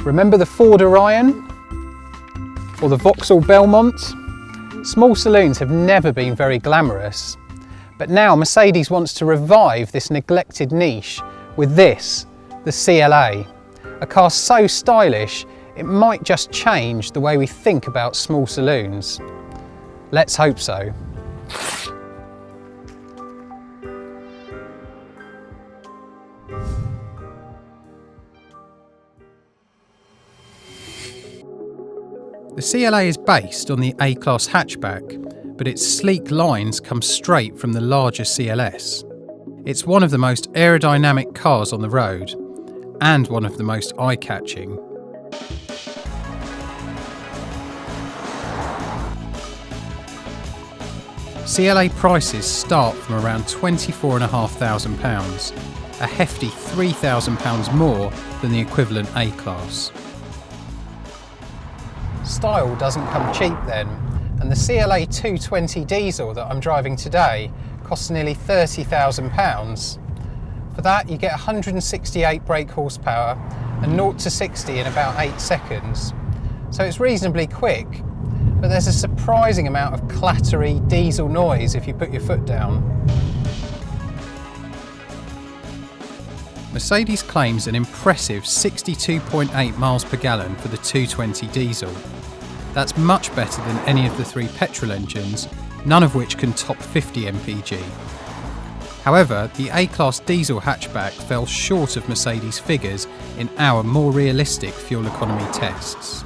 Remember the Ford Orion or the Vauxhall Belmont? Small saloons have never been very glamorous, but now Mercedes wants to revive this neglected niche with this, the CLA, a car so stylish it might just change the way we think about small saloons. Let's hope so. The CLA is based on the A-Class hatchback, but its sleek lines come straight from the larger CLS. It's one of the most aerodynamic cars on the road, and one of the most eye-catching. CLA prices start from around £24,500, a hefty £3,000 more than the equivalent A-Class. Style doesn't come cheap then, and the CLA 220 diesel that I'm driving today costs nearly £30,000. For that you get 168 brake horsepower and 0 to 60 in about 8 seconds. So it's reasonably quick, but there's a surprising amount of clattery diesel noise if you put your foot down. Mercedes claims an impressive 62.8 miles per gallon for the 220 diesel. That's much better than any of the 3 petrol engines, none of which can top 50 mpg. However, the A-Class diesel hatchback fell short of Mercedes figures in our more realistic fuel economy tests.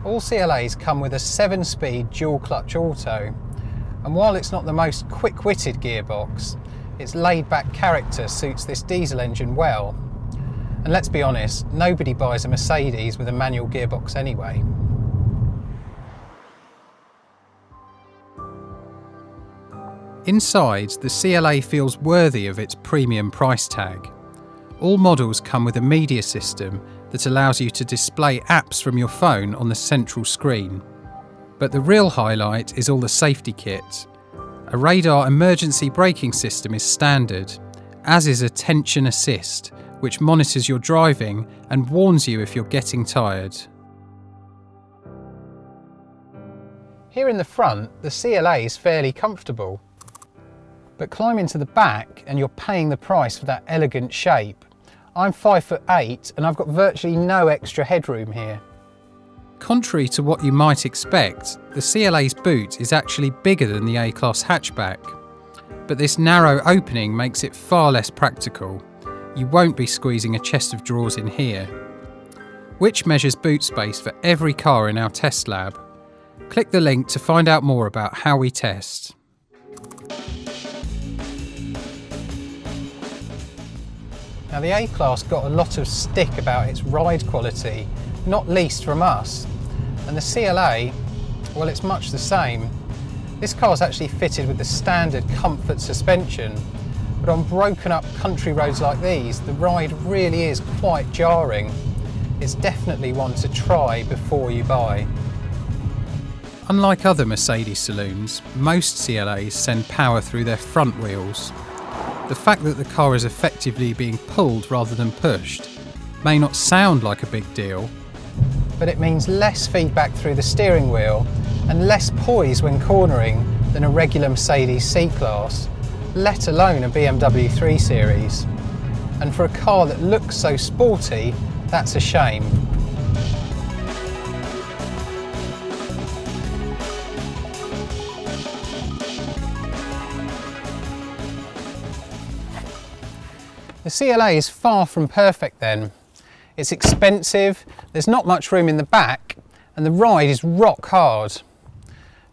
All CLAs come with a 7-speed dual-clutch auto, and while it's not the most quick-witted gearbox, its laid-back character suits this diesel engine well. And let's be honest, nobody buys a Mercedes with a manual gearbox anyway. Inside, the CLA feels worthy of its premium price tag. All models come with a media system that allows you to display apps from your phone on the central screen. But the real highlight is all the safety kit. A radar emergency braking system is standard, as is attention assist, which monitors your driving and warns you if you're getting tired. Here in the front, the CLA is fairly comfortable. But climb into the back and you're paying the price for that elegant shape. I'm 5'8" and I've got virtually no extra headroom here. Contrary to what you might expect, the CLA's boot is actually bigger than the A-Class hatchback. But this narrow opening makes it far less practical. You won't be squeezing a chest of drawers in here. Which measures boot space for every car in our test lab. Click the link to find out more about how we test. Now the A-Class got a lot of stick about its ride quality, not least from us. And the CLA, well, it's much the same. This car is actually fitted with the standard comfort suspension, but on broken up country roads like these, the ride really is quite jarring. It's definitely one to try before you buy. Unlike other Mercedes saloons, most CLAs send power through their front wheels. The fact that the car is effectively being pulled rather than pushed may not sound like a big deal, but it means less feedback through the steering wheel and less poise when cornering than a regular Mercedes C-Class, let alone a BMW 3 Series. And for a car that looks so sporty, that's a shame. The CLA is far from perfect then. It's expensive, there's not much room in the back, and the ride is rock hard.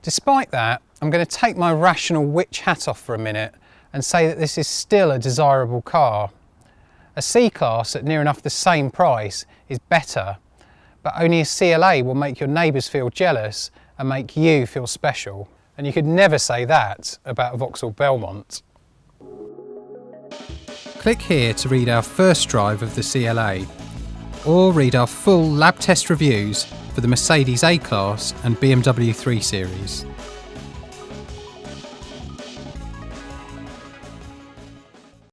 Despite that, I'm going to take my rational witch hat off for a minute and say that this is still a desirable car. A C-Class at near enough the same price is better, but only a CLA will make your neighbours feel jealous and make you feel special. And you could never say that about a Vauxhall Belmont. Click here to read our first drive of the CLA, or read our full lab test reviews for the Mercedes A-Class and BMW 3 Series.